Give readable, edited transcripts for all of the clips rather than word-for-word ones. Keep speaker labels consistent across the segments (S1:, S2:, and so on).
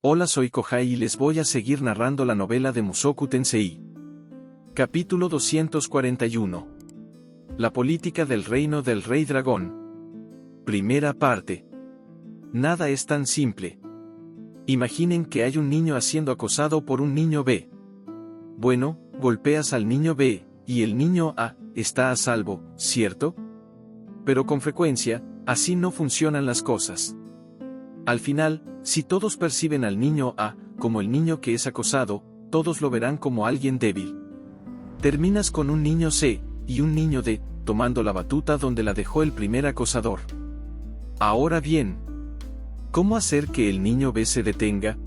S1: Hola, soy Kohai y les voy a seguir narrando la novela de Mushoku Tensei. Capítulo 241. La política del reino del Rey Dragón. Primera parte. Nada es tan simple. Imaginen que hay un niño siendo acosado por un niño B. Bueno, golpeas al niño B, y el niño A está a salvo, ¿cierto? Pero con frecuencia, así no funcionan las cosas. Al final, si todos perciben al niño A como el niño que es acosado, todos lo verán como alguien débil. Terminas con un niño C y un niño D tomando la batuta donde la dejó el primer acosador. Ahora bien, ¿cómo hacer que el niño B se detenga?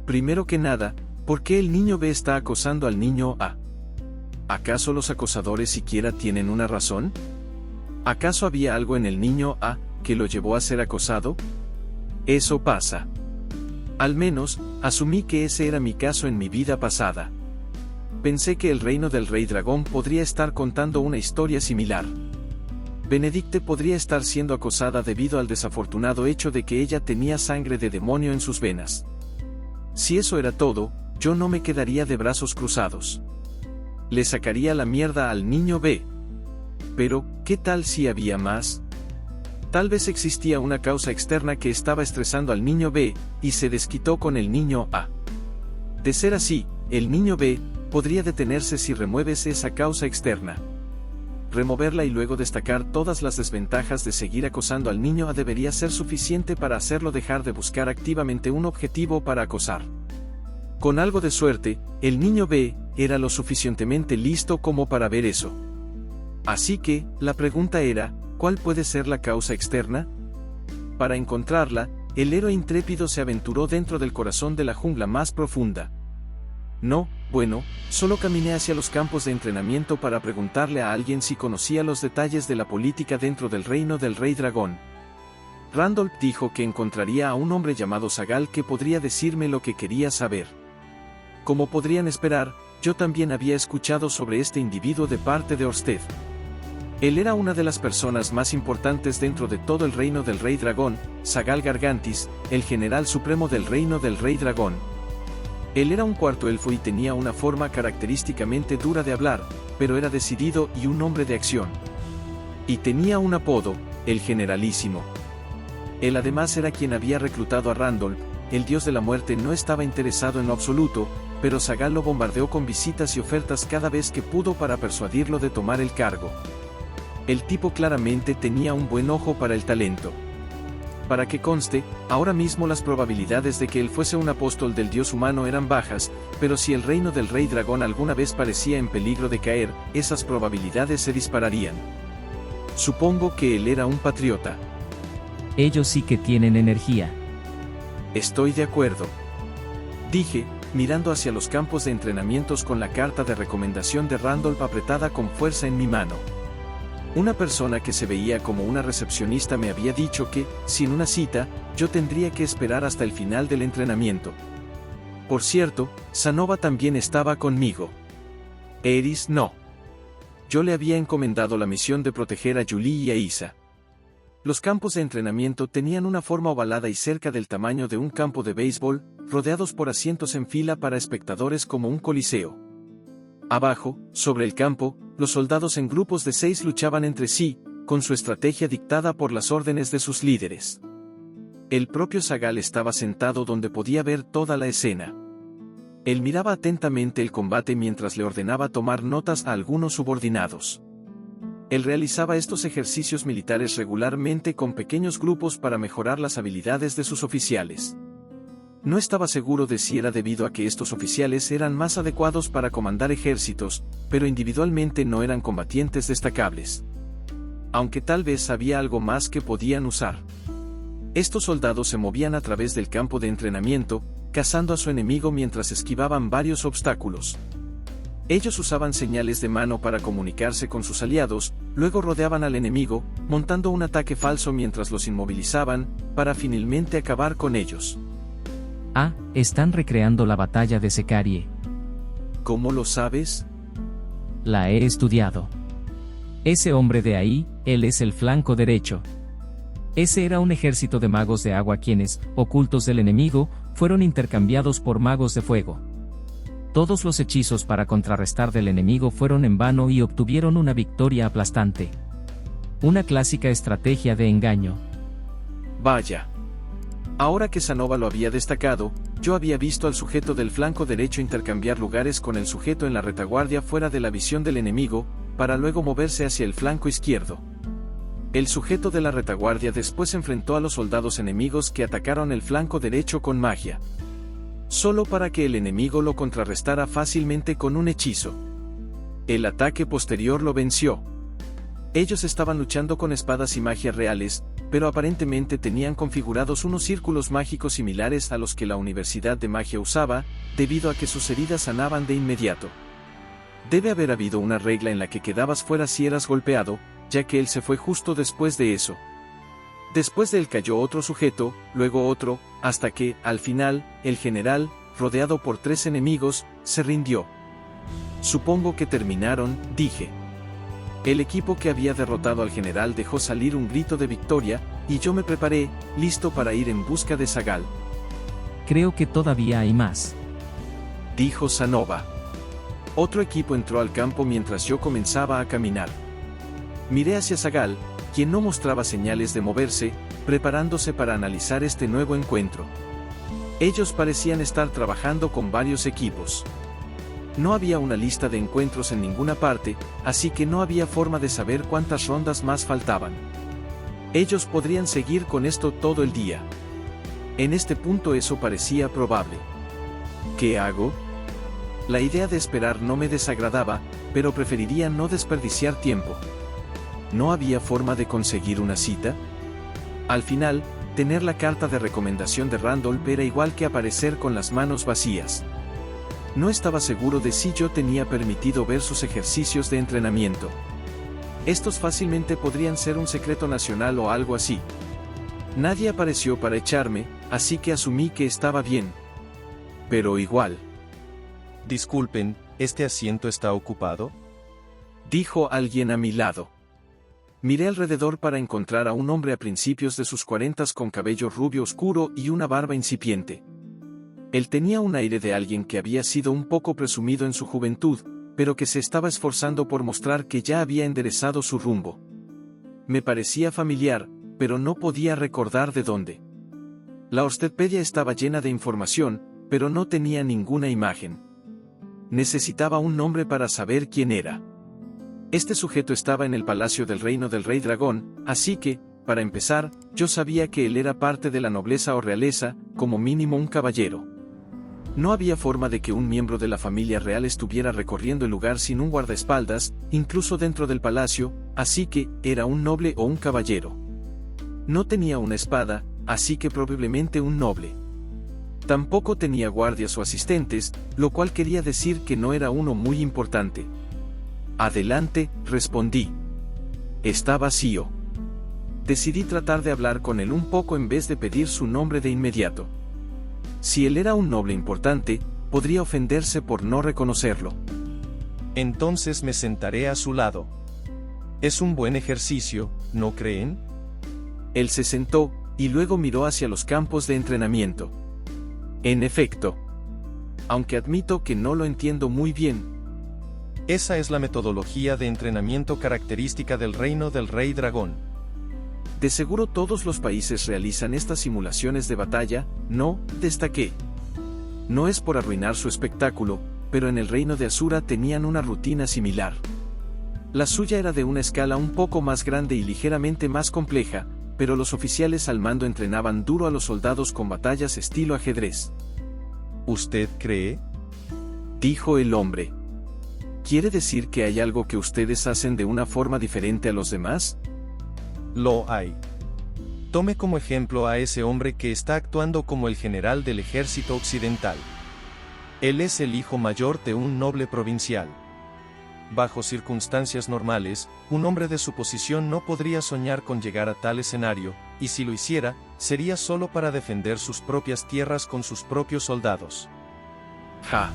S1: Primero que nada, ¿por qué el niño B está acosando al niño A? ¿Acaso los acosadores siquiera tienen una razón? ¿Acaso había algo en el niño A que lo llevó a ser acosado? Eso pasa. Al menos, asumí que ese era mi caso en mi vida pasada. Pensé que el reino del Rey Dragón podría estar contando una historia similar. Benedicte podría estar siendo acosada debido al desafortunado hecho de que ella tenía sangre de demonio en sus venas. Si eso era todo, yo no me quedaría de brazos cruzados. Le sacaría la mierda al niño B. Pero, ¿qué tal si había más? Tal vez existía una causa externa que estaba estresando al niño B, y se desquitó con el niño A. De ser así, el niño B podría detenerse si remueves esa causa externa. Removerla y luego destacar todas las desventajas de seguir acosando al niño A debería ser suficiente para hacerlo dejar de buscar activamente un objetivo para acosar. Con algo de suerte, el niño B era lo suficientemente listo como para ver eso. Así que, la pregunta era, ¿cuál puede ser la causa externa? Para encontrarla, el héroe intrépido se aventuró dentro del corazón de la jungla más profunda. Bueno, solo caminé hacia los campos de entrenamiento para preguntarle a alguien si conocía los detalles de la política dentro del reino del Rey Dragón. Randolph dijo que encontraría a un hombre llamado Sagal que podría decirme lo que quería saber. Como podrían esperar, yo también había escuchado sobre este individuo de parte de Orsted. Él era una de las personas más importantes dentro de todo el reino del Rey Dragón, Sagal Gargantis, el general supremo del reino del Rey Dragón. Él era un cuarto elfo y tenía una forma característicamente dura de hablar, pero era decidido y un hombre de acción. Y tenía un apodo, el Generalísimo. Él además era quien había reclutado a Randolph. El dios de la muerte no estaba interesado en lo absoluto, pero Sagal lo bombardeó con visitas y ofertas cada vez que pudo para persuadirlo de tomar el cargo. El tipo claramente tenía un buen ojo para el talento. Para que conste, ahora mismo las probabilidades de que él fuese un apóstol del dios humano eran bajas, pero si el reino del Rey Dragón alguna vez parecía en peligro de caer, esas probabilidades se dispararían. Supongo que él era un patriota.
S2: Ellos sí que tienen energía.
S1: Estoy de acuerdo. Dije, mirando hacia los campos de entrenamientos con la carta de recomendación de Randolph apretada con fuerza en mi mano. Una persona que se veía como una recepcionista me había dicho que, sin una cita, yo tendría que esperar hasta el final del entrenamiento. Por cierto, Sanova también estaba conmigo. Eris no. Yo le había encomendado la misión de proteger a Julie y a Isa. Los campos de entrenamiento tenían una forma ovalada y cerca del tamaño de un campo de béisbol, rodeados por asientos en fila para espectadores como un coliseo. Abajo, sobre el campo, los soldados en grupos de 6 luchaban entre sí, con su estrategia dictada por las órdenes de sus líderes. El propio Sagal estaba sentado donde podía ver toda la escena. Él miraba atentamente el combate mientras le ordenaba tomar notas a algunos subordinados. Él realizaba estos ejercicios militares regularmente con pequeños grupos para mejorar las habilidades de sus oficiales. No estaba seguro de si era debido a que estos oficiales eran más adecuados para comandar ejércitos, pero individualmente no eran combatientes destacables. Aunque tal vez había algo más que podían usar. Estos soldados se movían a través del campo de entrenamiento, cazando a su enemigo mientras esquivaban varios obstáculos. Ellos usaban señales de mano para comunicarse con sus aliados, luego rodeaban al enemigo, montando un ataque falso mientras los inmovilizaban, para finalmente acabar con ellos.
S2: Están recreando la batalla de Secarie.
S1: ¿Cómo lo sabes?
S2: La he estudiado. Ese hombre de ahí, él es el flanco derecho. Ese era un ejército de magos de agua quienes, ocultos del enemigo, fueron intercambiados por magos de fuego. Todos los hechizos para contrarrestar del enemigo fueron en vano y obtuvieron una victoria aplastante. Una clásica estrategia de engaño.
S1: Vaya. Ahora que Sanova lo había destacado, yo había visto al sujeto del flanco derecho intercambiar lugares con el sujeto en la retaguardia fuera de la visión del enemigo, para luego moverse hacia el flanco izquierdo. El sujeto de la retaguardia después enfrentó a los soldados enemigos que atacaron el flanco derecho con magia. Solo para que el enemigo lo contrarrestara fácilmente con un hechizo. El ataque posterior lo venció. Ellos estaban luchando con espadas y magias reales, pero aparentemente tenían configurados unos círculos mágicos similares a los que la Universidad de Magia usaba, debido a que sus heridas sanaban de inmediato. Debe haber habido una regla en la que quedabas fuera si eras golpeado, ya que él se fue justo después de eso. Después de él cayó otro sujeto, luego otro, hasta que, al final, el general, rodeado por 3 enemigos, se rindió. Supongo que terminaron, dije. El equipo que había derrotado al general dejó salir un grito de victoria, y yo me preparé, listo para ir en busca de Sagal.
S2: Creo que todavía hay más,
S1: dijo Sanova. Otro equipo entró al campo mientras yo comenzaba a caminar. Miré hacia Sagal, quien no mostraba señales de moverse, preparándose para analizar este nuevo encuentro. Ellos parecían estar trabajando con varios equipos. No había una lista de encuentros en ninguna parte, así que no había forma de saber cuántas rondas más faltaban. Ellos podrían seguir con esto todo el día. En este punto eso parecía probable. ¿Qué hago? La idea de esperar no me desagradaba, pero preferiría no desperdiciar tiempo. ¿No había forma de conseguir una cita? Al final, tener la carta de recomendación de Randolph era igual que aparecer con las manos vacías. No estaba seguro de si yo tenía permitido ver sus ejercicios de entrenamiento. Estos fácilmente podrían ser un secreto nacional o algo así. Nadie apareció para echarme, así que asumí que estaba bien. Pero igual.
S3: Disculpen, ¿este asiento está ocupado?
S1: Dijo alguien a mi lado. Miré alrededor para encontrar a un hombre a principios de sus 40s con cabello rubio oscuro y una barba incipiente. Él tenía un aire de alguien que había sido un poco presumido en su juventud, pero que se estaba esforzando por mostrar que ya había enderezado su rumbo. Me parecía familiar, pero no podía recordar de dónde. La Orstedpedia estaba llena de información, pero no tenía ninguna imagen. Necesitaba un nombre para saber quién era. Este sujeto estaba en el palacio del reino del rey dragón, así que, para empezar, yo sabía que él era parte de la nobleza o realeza, como mínimo un caballero. No había forma de que un miembro de la familia real estuviera recorriendo el lugar sin un guardaespaldas, incluso dentro del palacio, así que, era un noble o un caballero. No tenía una espada, así que probablemente un noble. Tampoco tenía guardias o asistentes, lo cual quería decir que no era uno muy importante. Adelante, respondí. Está vacío. Decidí tratar de hablar con él un poco en vez de pedir su nombre de inmediato. Si él era un noble importante, podría ofenderse por no reconocerlo.
S3: Entonces me sentaré a su lado. Es un buen ejercicio, ¿no creen?
S1: Él se sentó, y luego miró hacia los campos de entrenamiento. En efecto. Aunque admito que no lo entiendo muy bien.
S3: Esa es la metodología de entrenamiento característica del reino del rey dragón.
S1: De seguro todos los países realizan estas simulaciones de batalla, no, destaqué. No es por arruinar su espectáculo, pero en el reino de Asura tenían una rutina similar. La suya era de una escala un poco más grande y ligeramente más compleja, pero los oficiales al mando entrenaban duro a los soldados con batallas estilo ajedrez.
S3: ¿Usted cree?
S1: Dijo el hombre. ¿Quiere decir que hay algo que ustedes hacen de una forma diferente a los demás?
S3: Lo hay. Tome como ejemplo a ese hombre que está actuando como el general del ejército occidental. Él es el hijo mayor de un noble provincial. Bajo circunstancias normales, un hombre de su posición no podría soñar con llegar a tal escenario, y si lo hiciera, sería solo para defender sus propias tierras con sus propios soldados.
S1: Ja.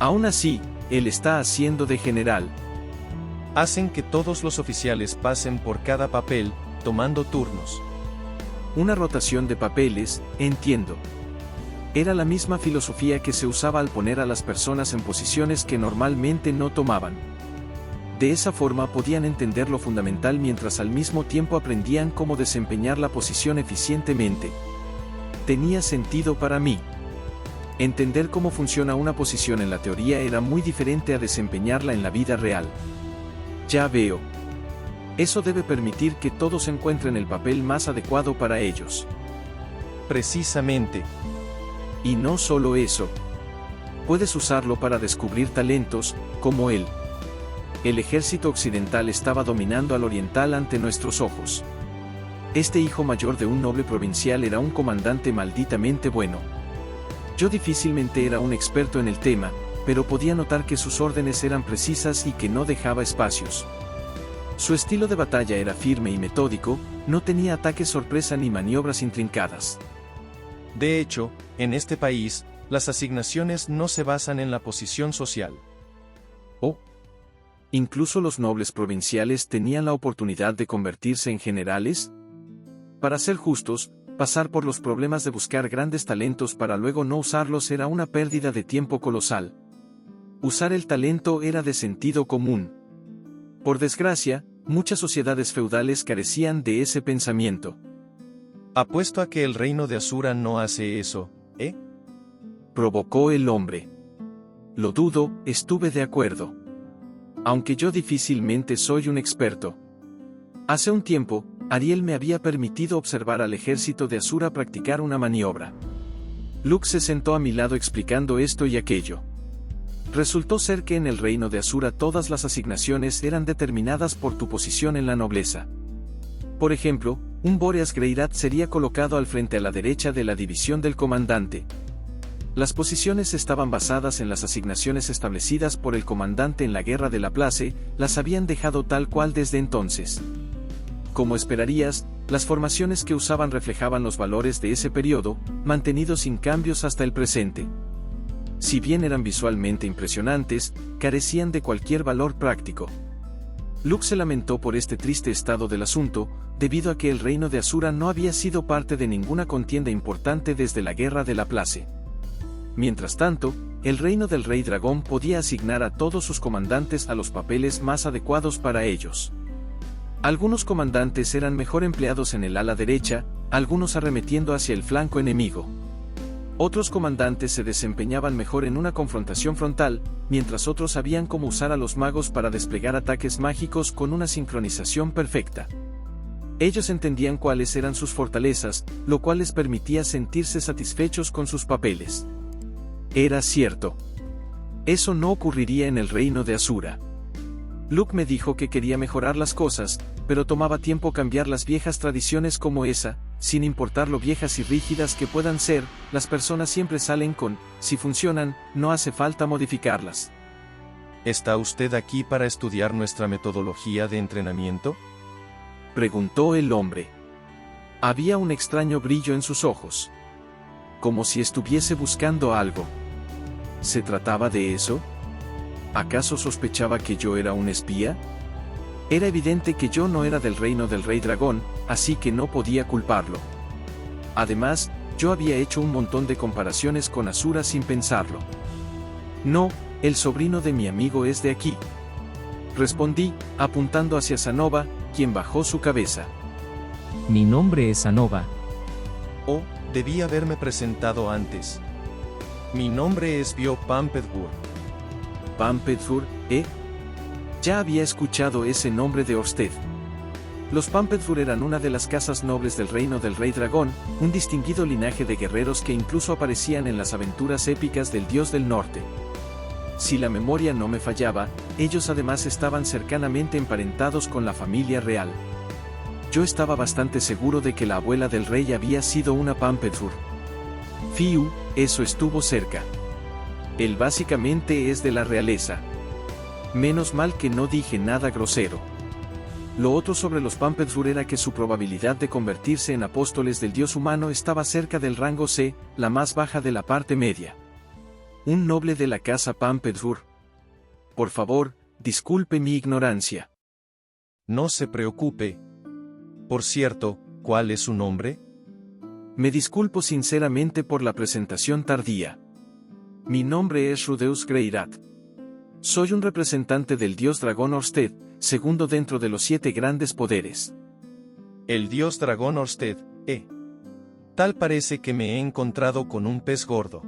S1: Aún así, él está haciendo de general.
S3: Hacen que todos los oficiales pasen por cada papel, tomando turnos.
S1: Una rotación de papeles, entiendo. Era la misma filosofía que se usaba al poner a las personas en posiciones que normalmente no tomaban. De esa forma podían entender lo fundamental mientras al mismo tiempo aprendían cómo desempeñar la posición eficientemente. Tenía sentido para mí. Entender cómo funciona una posición en la teoría era muy diferente a desempeñarla en la vida real. Ya veo. Eso debe permitir que todos encuentren el papel más adecuado para ellos.
S3: Precisamente.
S1: Y no solo eso. Puedes usarlo para descubrir talentos, como él. El ejército occidental estaba dominando al oriental ante nuestros ojos. Este hijo mayor de un noble provincial era un comandante malditamente bueno. Yo difícilmente era un experto en el tema, pero podía notar que sus órdenes eran precisas y que no dejaba espacios. Su estilo de batalla era firme y metódico, no tenía ataques sorpresa ni maniobras intrincadas.
S3: De hecho, en este país, las asignaciones no se basan en la posición social.
S1: Oh. ¿Incluso los nobles provinciales tenían la oportunidad de convertirse en generales? Para ser justos, pasar por los problemas de buscar grandes talentos para luego no usarlos era una pérdida de tiempo colosal. Usar el talento era de sentido común. Por desgracia, muchas sociedades feudales carecían de ese pensamiento.
S3: Apuesto a que el reino de Asura no hace eso, ¿eh?
S1: Provocó el hombre. Lo dudo, estuve de acuerdo. Aunque yo difícilmente soy un experto. Hace un tiempo, Ariel me había permitido observar al ejército de Asura practicar una maniobra. Luke se sentó a mi lado explicando esto y aquello. Resultó ser que en el reino de Asura todas las asignaciones eran determinadas por tu posición en la nobleza. Por ejemplo, un Boreas Greirat sería colocado al frente a la derecha de la división del comandante. Las posiciones estaban basadas en las asignaciones establecidas por el comandante en la guerra de la Place, las habían dejado tal cual desde entonces. Como esperarías, las formaciones que usaban reflejaban los valores de ese periodo, mantenidos sin cambios hasta el presente. Si bien eran visualmente impresionantes, carecían de cualquier valor práctico. Luke se lamentó por este triste estado del asunto, debido a que el reino de Asura no había sido parte de ninguna contienda importante desde la guerra de la Place. Mientras tanto, el reino del Rey Dragón podía asignar a todos sus comandantes a los papeles más adecuados para ellos. Algunos comandantes eran mejor empleados en el ala derecha, algunos arremetiendo hacia el flanco enemigo. Otros comandantes se desempeñaban mejor en una confrontación frontal, mientras otros sabían cómo usar a los magos para desplegar ataques mágicos con una sincronización perfecta. Ellos entendían cuáles eran sus fortalezas, lo cual les permitía sentirse satisfechos con sus papeles. Era cierto. Eso no ocurriría en el reino de Asura. Luke me dijo que quería mejorar las cosas, pero tomaba tiempo cambiar las viejas tradiciones como esa, sin importar lo viejas y rígidas que puedan ser, las personas siempre salen con, si funcionan, no hace falta modificarlas.
S3: ¿Está usted aquí para estudiar nuestra metodología de entrenamiento?,
S1: preguntó el hombre. Había un extraño brillo en sus ojos. Como si estuviese buscando algo. ¿Se trataba de eso? ¿Acaso sospechaba que yo era un espía? Era evidente que yo no era del reino del Rey Dragón, así que no podía culparlo. Además, yo había hecho un montón de comparaciones con Asura sin pensarlo. No, el sobrino de mi amigo es de aquí. Respondí, apuntando hacia Sanova, quien bajó su cabeza.
S2: Mi nombre es Sanova.
S3: Oh, debí haberme presentado antes. Mi nombre es Bio Pampedgur.
S1: Pampedgur, ¿eh? Ya había escuchado ese nombre de Orsted. Los Pampedgur eran una de las casas nobles del reino del Rey Dragón, un distinguido linaje de guerreros que incluso aparecían en las aventuras épicas del Dios del Norte. Si la memoria no me fallaba, ellos además estaban cercanamente emparentados con la familia real. Yo estaba bastante seguro de que la abuela del rey había sido una Pampedgur. Fiu, eso estuvo cerca. Él básicamente es de la realeza. Menos mal que no dije nada grosero. Lo otro sobre los Pampedgur era que su probabilidad de convertirse en apóstoles del dios humano estaba cerca del rango C, la más baja de la parte media. Un noble de la casa Pampedgur. Por favor, disculpe mi ignorancia.
S3: No se preocupe. Por cierto, ¿cuál es su nombre?
S1: Me disculpo sinceramente por la presentación tardía. Mi nombre es Rudeus Greirat. Soy un representante del dios dragón Orsted, segundo dentro de los 7 grandes poderes.
S3: El dios dragón Orsted, Tal parece que me he encontrado con un pez gordo.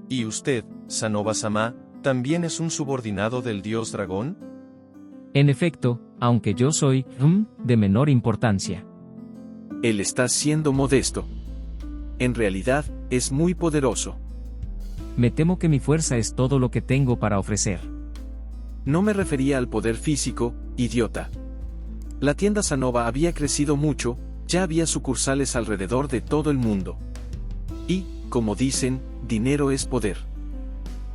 S3: ¿Y usted, Sanova-sama, también es un subordinado del dios dragón?
S2: En efecto, aunque yo soy, de menor importancia.
S1: Él está siendo modesto. En realidad, es muy poderoso.
S2: Me temo que mi fuerza es todo lo que tengo para ofrecer.
S1: No me refería al poder físico, idiota. La tienda Sanova había crecido mucho, ya había sucursales alrededor de todo el mundo. Y, como dicen, dinero es poder.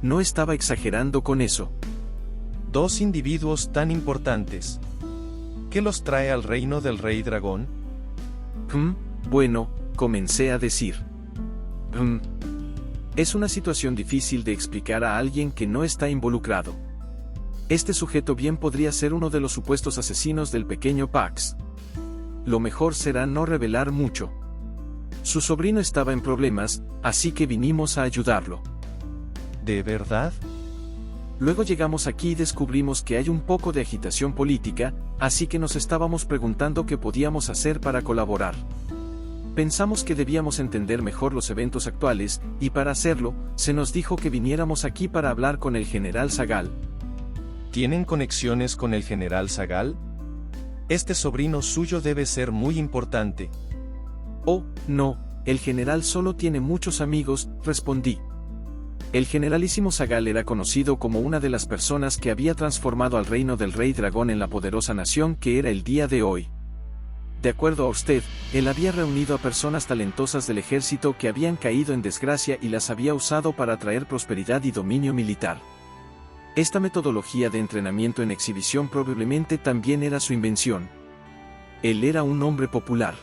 S1: No estaba exagerando con eso.
S3: 2 individuos tan importantes. ¿Qué los trae al reino del rey dragón?
S1: Bueno, comencé a decir. Es una situación difícil de explicar a alguien que no está involucrado. Este sujeto bien podría ser uno de los supuestos asesinos del pequeño Pax. Lo mejor será no revelar mucho. Su sobrino estaba en problemas, así que vinimos a ayudarlo.
S3: ¿De verdad?
S1: Luego llegamos aquí y descubrimos que hay un poco de agitación política, así que nos estábamos preguntando qué podíamos hacer para colaborar. Pensamos que debíamos entender mejor los eventos actuales, y para hacerlo, se nos dijo que viniéramos aquí para hablar con el general Sagal.
S3: ¿Tienen conexiones con el general Sagal? Este sobrino suyo debe ser muy importante.
S1: Oh, no, el general solo tiene muchos amigos, respondí. El generalísimo Sagal era conocido como una de las personas que había transformado al reino del rey dragón en la poderosa nación que era el día de hoy. De acuerdo a Orsted, él había reunido a personas talentosas del ejército que habían caído en desgracia y las había usado para traer prosperidad y dominio militar. Esta metodología de entrenamiento en exhibición probablemente también era su invención. Él era un hombre popular.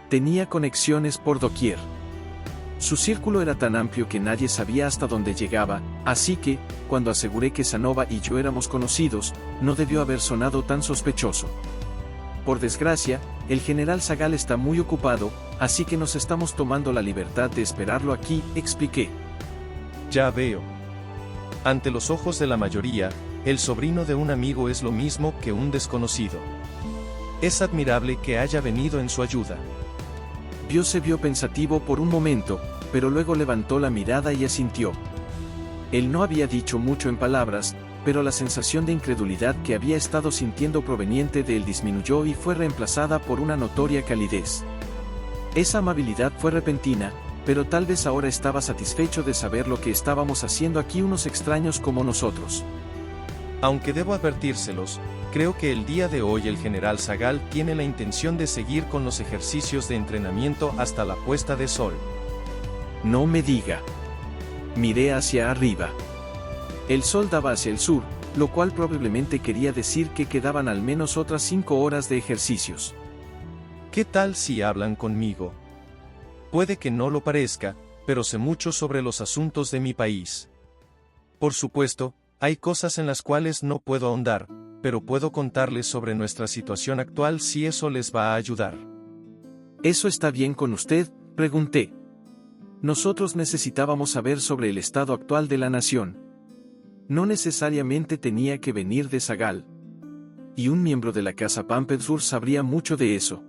S1: Tenía conexiones por doquier. Su círculo era tan amplio que nadie sabía hasta dónde llegaba, así que, cuando aseguré que Sanova y yo éramos conocidos, no debió haber sonado tan sospechoso. Por desgracia, el general Sagal está muy ocupado, así que nos estamos tomando la libertad de esperarlo aquí, expliqué.
S3: Ya veo. Ante los ojos de la mayoría, el sobrino de un amigo es lo mismo que un desconocido. Es admirable que haya venido en su ayuda.
S1: Bio se vio pensativo por un momento, pero luego levantó la mirada y asintió. Él no había dicho mucho en palabras, pero la sensación de incredulidad que había estado sintiendo proveniente de él disminuyó y fue reemplazada por una notoria calidez. Esa amabilidad fue repentina, pero tal vez ahora estaba satisfecho de saber lo que estábamos haciendo aquí unos extraños como nosotros.
S3: Aunque debo advertírselos, creo que el día de hoy el general Sagal tiene la intención de seguir con los ejercicios de entrenamiento hasta la puesta de sol.
S1: No me diga. Miré hacia arriba. El sol daba hacia el sur, lo cual probablemente quería decir que quedaban al menos otras 5 horas de ejercicios.
S3: ¿Qué tal si hablan conmigo? Puede que no lo parezca, pero sé mucho sobre los asuntos de mi país. Por supuesto, hay cosas en las cuales no puedo ahondar, pero puedo contarles sobre nuestra situación actual si eso les va a ayudar.
S1: ¿Eso está bien con usted?, pregunté. Nosotros necesitábamos saber sobre el estado actual de la nación. No necesariamente tenía que venir de Sagal. Y un miembro de la casa Pampensur sabría mucho de eso.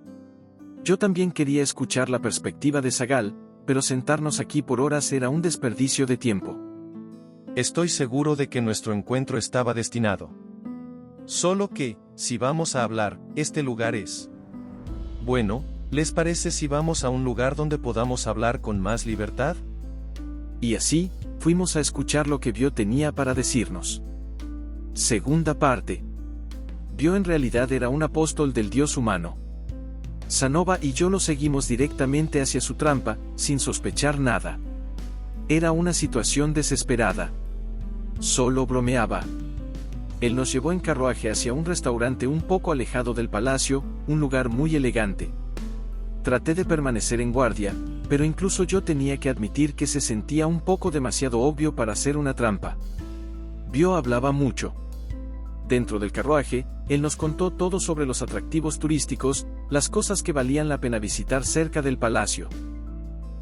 S1: Yo también quería escuchar la perspectiva de Sagal, pero sentarnos aquí por horas era un desperdicio de tiempo.
S3: Estoy seguro de que nuestro encuentro estaba destinado. Solo que, si vamos a hablar, este lugar es... Bueno, ¿les parece si vamos a un lugar donde podamos hablar con más libertad?
S1: Y así, fuimos a escuchar lo que Bio tenía para decirnos. Segunda parte. Bio en realidad era un apóstol del dios humano. Sanova y yo lo seguimos directamente hacia su trampa, sin sospechar nada. Era una situación desesperada. Solo bromeaba. Él nos llevó en carruaje hacia un restaurante un poco alejado del palacio, un lugar muy elegante. Traté de permanecer en guardia, pero incluso yo tenía que admitir que se sentía un poco demasiado obvio para ser una trampa. Bio hablaba mucho. Dentro del carruaje, él nos contó todo sobre los atractivos turísticos, las cosas que valían la pena visitar cerca del palacio.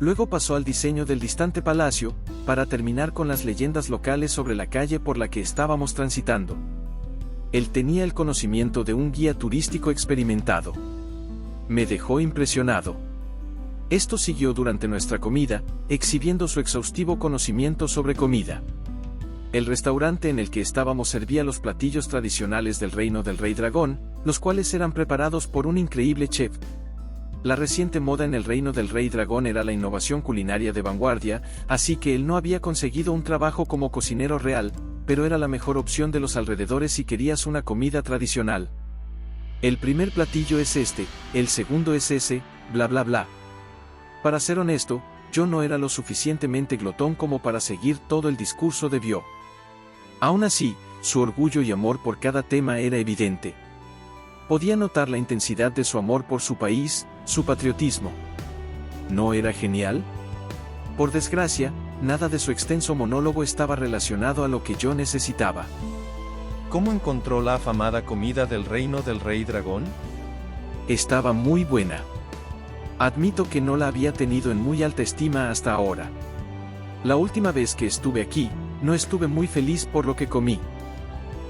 S1: Luego pasó al diseño del distante palacio, para terminar con las leyendas locales sobre la calle por la que estábamos transitando. Él tenía el conocimiento de un guía turístico experimentado. Me dejó impresionado. Esto siguió durante nuestra comida, exhibiendo su exhaustivo conocimiento sobre comida. El restaurante en el que estábamos servía los platillos tradicionales del reino del Rey Dragón, los cuales eran preparados por un increíble chef. La reciente moda en el reino del Rey Dragón era la innovación culinaria de vanguardia, así que él no había conseguido un trabajo como cocinero real, pero era la mejor opción de los alrededores si querías una comida tradicional. El primer platillo es este, el segundo es ese, bla bla bla. Para ser honesto, yo no era lo suficientemente glotón como para seguir todo el discurso de Bio. Aún así, su orgullo y amor por cada tema era evidente. Podía notar la intensidad de su amor por su país, su patriotismo. ¿No era genial? Por desgracia, nada de su extenso monólogo estaba relacionado a lo que yo necesitaba.
S3: ¿Cómo encontró la afamada comida del reino del Rey Dragón?
S1: Estaba muy buena. Admito que no la había tenido en muy alta estima hasta ahora. La última vez que estuve aquí, no estuve muy feliz por lo que comí.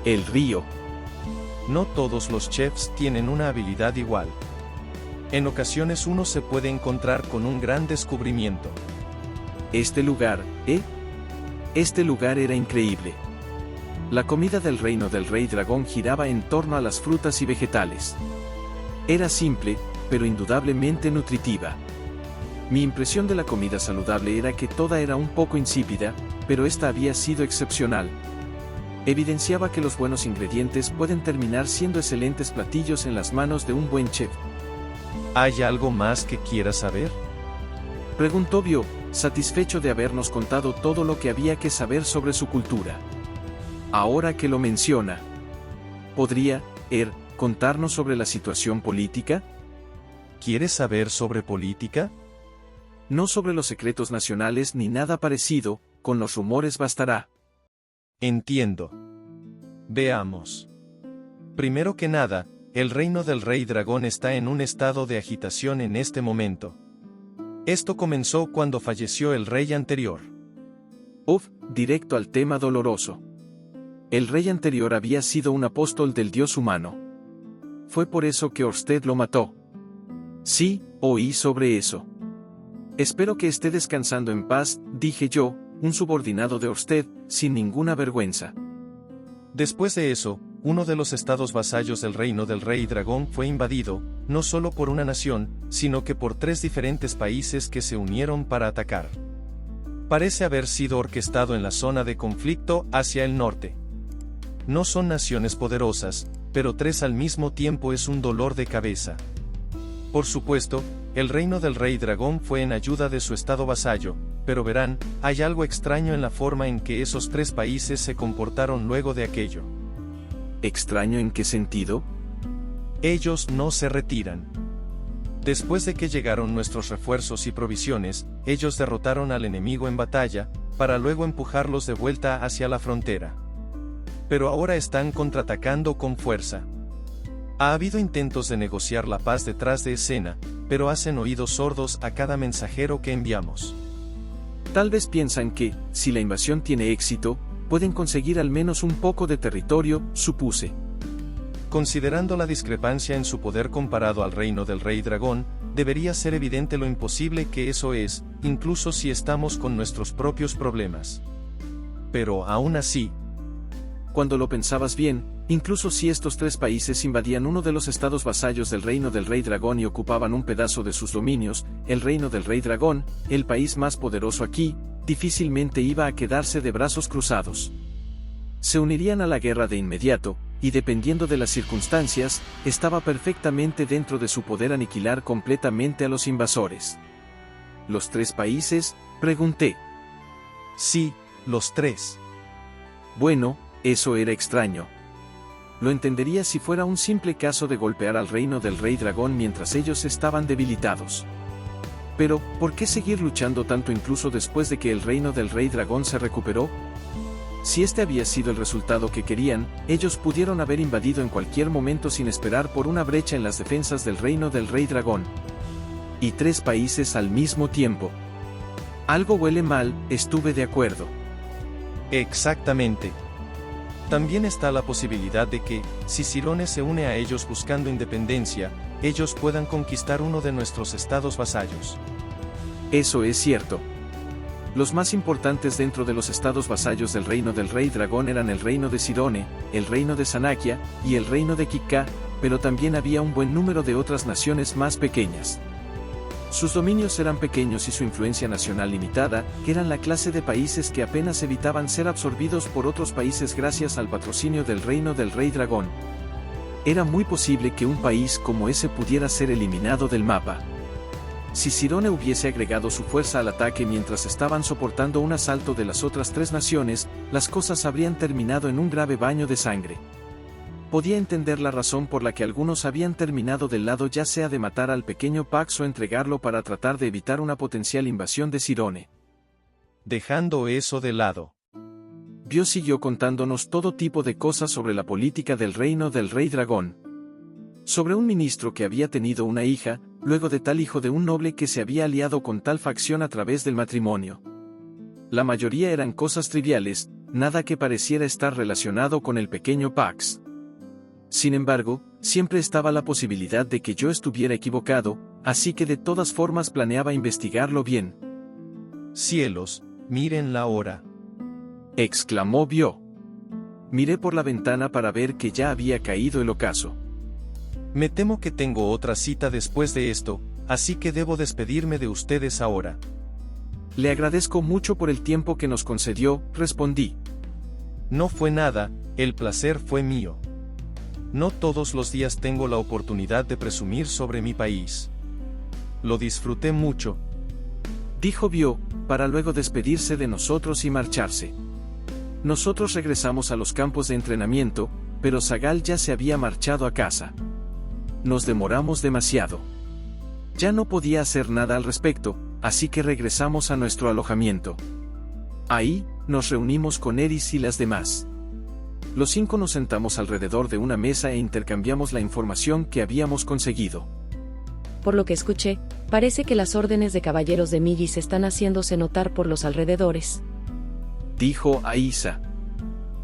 S1: El río.
S3: No todos los chefs tienen una habilidad igual. En ocasiones uno se puede encontrar con un gran descubrimiento.
S1: Este lugar era increíble. La comida del reino del Rey Dragón giraba en torno a las frutas y vegetales. Era simple, pero indudablemente nutritiva. Mi impresión de la comida saludable era que toda era un poco insípida, pero esta había sido excepcional. Evidenciaba que los buenos ingredientes pueden terminar siendo excelentes platillos en las manos de un buen chef.
S3: ¿Hay algo más que quieras saber?
S1: Preguntó Bio, satisfecho de habernos contado todo lo que había que saber sobre su cultura. Ahora que lo menciona, ¿podría, contarnos sobre la situación política?
S3: ¿Quieres saber sobre política?
S1: No sobre los secretos nacionales ni nada parecido, con los rumores bastará.
S3: Entiendo. Veamos. Primero que nada, el reino del Rey Dragón está en un estado de agitación en este momento. Esto comenzó cuando falleció el rey anterior.
S1: Directo al tema doloroso. El rey anterior había sido un apóstol del dios humano. Fue por eso que Orsted lo mató. Sí, oí sobre eso. Espero que esté descansando en paz, dije yo, un subordinado de Orsted, sin ninguna vergüenza.
S3: Después de eso, uno de los estados vasallos del reino del Rey Dragón fue invadido, no solo por una nación, sino que por 3 diferentes países que se unieron para atacar. Parece haber sido orquestado en la zona de conflicto hacia el norte. No son naciones poderosas, pero 3 al mismo tiempo es un dolor de cabeza. Por supuesto, el reino del Rey Dragón fue en ayuda de su estado vasallo, pero verán, hay algo extraño en la forma en que esos 3 países se comportaron luego de aquello.
S1: ¿Extraño en qué sentido?
S3: Ellos no se retiran. Después de que llegaron nuestros refuerzos y provisiones, ellos derrotaron al enemigo en batalla, para luego empujarlos de vuelta hacia la frontera. Pero ahora están contraatacando con fuerza. Ha habido intentos de negociar la paz detrás de escena, pero hacen oídos sordos a cada mensajero que enviamos.
S1: Tal vez piensan que, si la invasión tiene éxito, pueden conseguir al menos un poco de territorio, supuse.
S3: Considerando la discrepancia en su poder comparado al reino del Rey Dragón, debería ser evidente lo imposible que eso es, incluso si estamos con nuestros propios problemas. Pero aún así,
S1: cuando lo pensabas bien, incluso si estos 3 países invadían uno de los estados vasallos del reino del Rey Dragón y ocupaban un pedazo de sus dominios, el reino del Rey Dragón, el país más poderoso aquí, difícilmente iba a quedarse de brazos cruzados. Se unirían a la guerra de inmediato, y dependiendo de las circunstancias, estaba perfectamente dentro de su poder aniquilar completamente a los invasores. ¿Los 3 países?, pregunté.
S3: Sí, los 3.
S1: Bueno, eso era extraño. Lo entendería si fuera un simple caso de golpear al reino del Rey Dragón mientras ellos estaban debilitados. Pero, ¿por qué seguir luchando tanto incluso después de que el reino del Rey Dragón se recuperó? Si este había sido el resultado que querían, ellos pudieron haber invadido en cualquier momento sin esperar por una brecha en las defensas del reino del Rey Dragón. Y 3 países al mismo tiempo. Algo huele mal, estuve de acuerdo.
S3: Exactamente. También está la posibilidad de que, si Cirone se une a ellos buscando independencia, ellos puedan conquistar uno de nuestros estados vasallos.
S1: Eso es cierto. Los más importantes dentro de los estados vasallos del reino del rey dragón eran el reino de Cirone, el reino de Sanakia, y el reino de Kikka, pero también había un buen número de otras naciones más pequeñas. Sus dominios eran pequeños y su influencia nacional limitada, que eran la clase de países que apenas evitaban ser absorbidos por otros países gracias al patrocinio del reino del rey dragón. Era muy posible que un país como ese pudiera ser eliminado del mapa. Si Cirone hubiese agregado su fuerza al ataque mientras estaban soportando un asalto de las otras tres naciones, las cosas habrían terminado en un grave baño de sangre. Podía entender la razón por la que algunos habían terminado del lado ya sea de matar al pequeño Pax o entregarlo para tratar de evitar una potencial invasión de Cirone.
S3: Dejando eso de lado,
S1: Bio siguió contándonos todo tipo de cosas sobre la política del reino del rey dragón. Sobre un ministro que había tenido una hija, luego de tal hijo de un noble que se había aliado con tal facción a través del matrimonio. La mayoría eran cosas triviales, nada que pareciera estar relacionado con el pequeño Pax. Sin embargo, siempre estaba la posibilidad de que yo estuviera equivocado, así que de todas formas planeaba investigarlo bien.
S3: Cielos, miren la hora,
S1: exclamó Bio. Miré por la ventana para ver que ya había caído el ocaso.
S3: Me temo que tengo otra cita después de esto, así que debo despedirme de ustedes ahora.
S1: Le agradezco mucho por el tiempo que nos concedió, respondí.
S3: No fue nada, el placer fue mío. No todos los días tengo la oportunidad de presumir sobre mi país. Lo disfruté mucho,
S1: dijo Bio, para luego despedirse de nosotros y marcharse. Nosotros regresamos a los campos de entrenamiento, pero Sagal ya se había marchado a casa. Nos demoramos demasiado. Ya no podía hacer nada al respecto, así que regresamos a nuestro alojamiento. Ahí, nos reunimos con Eris y las demás. Los 5 nos sentamos alrededor de una mesa e intercambiamos la información que habíamos conseguido.
S4: Por lo que escuché, parece que las órdenes de caballeros de Millis están haciéndose notar por los alrededores,
S1: dijo Aisa.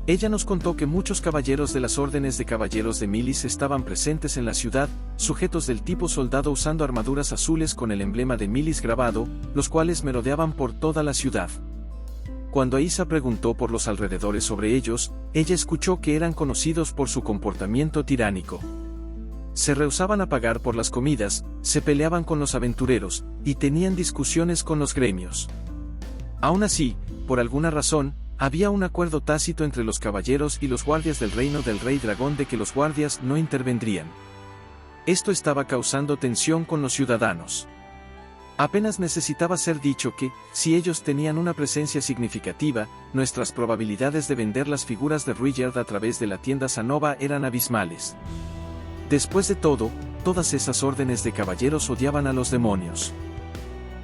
S1: Ella nos contó que muchos caballeros de las órdenes de caballeros de Millis estaban presentes en la ciudad, sujetos del tipo soldado usando armaduras azules con el emblema de Millis grabado, los cuales merodeaban por toda la ciudad. Cuando Aisa preguntó por los alrededores sobre ellos, ella escuchó que eran conocidos por su comportamiento tiránico. Se rehusaban a pagar por las comidas, se peleaban con los aventureros, y tenían discusiones con los gremios. Aún así, por alguna razón, había un acuerdo tácito entre los caballeros y los guardias del reino del rey dragón de que los guardias no intervendrían. Esto estaba causando tensión con los ciudadanos. Apenas necesitaba ser dicho que, si ellos tenían una presencia significativa, nuestras probabilidades de vender las figuras de Ruijerd a través de la tienda Sanova eran abismales. Después de todo, todas esas órdenes de caballeros odiaban a los demonios.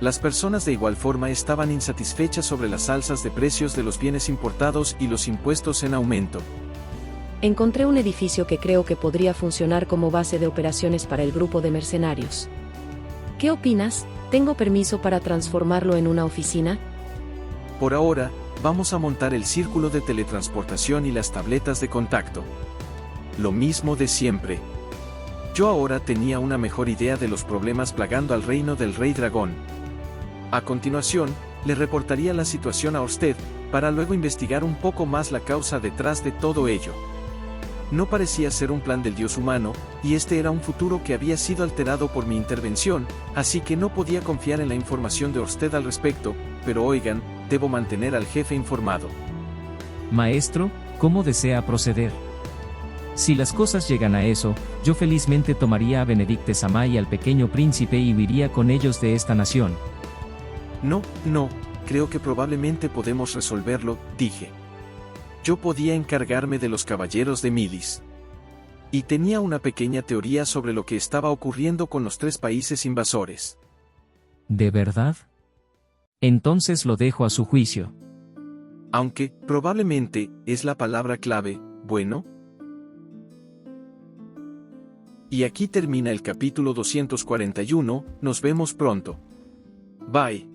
S1: Las personas de igual forma estaban insatisfechas sobre las alzas de precios de los bienes importados y los impuestos en aumento.
S4: Encontré un edificio que creo que podría funcionar como base de operaciones para el grupo de mercenarios. ¿Qué opinas? ¿Tengo permiso para transformarlo en una oficina?
S1: Por ahora, vamos a montar el círculo de teletransportación y las tabletas de contacto. Lo mismo de siempre. Yo ahora tenía una mejor idea de los problemas plagando al reino del rey dragón. A continuación, le reportaría la situación a Orsted, para luego investigar un poco más la causa detrás de todo ello. No parecía ser un plan del dios humano, y este era un futuro que había sido alterado por mi intervención, así que no podía confiar en la información de Orsted al respecto, pero oigan, debo mantener al jefe informado.
S2: Maestro, ¿cómo desea proceder? Si las cosas llegan a eso, yo felizmente tomaría a Benedicte Sama y al pequeño príncipe y huiría con ellos de esta nación.
S1: No, creo que probablemente podemos resolverlo, dije. Yo podía encargarme de los caballeros de Millis. Y tenía una pequeña teoría sobre lo que estaba ocurriendo con los 3 países invasores.
S2: ¿De verdad? Entonces lo dejo a su juicio.
S1: Aunque, probablemente, es la palabra clave, bueno. Y aquí termina el capítulo 241, nos vemos pronto. Bye.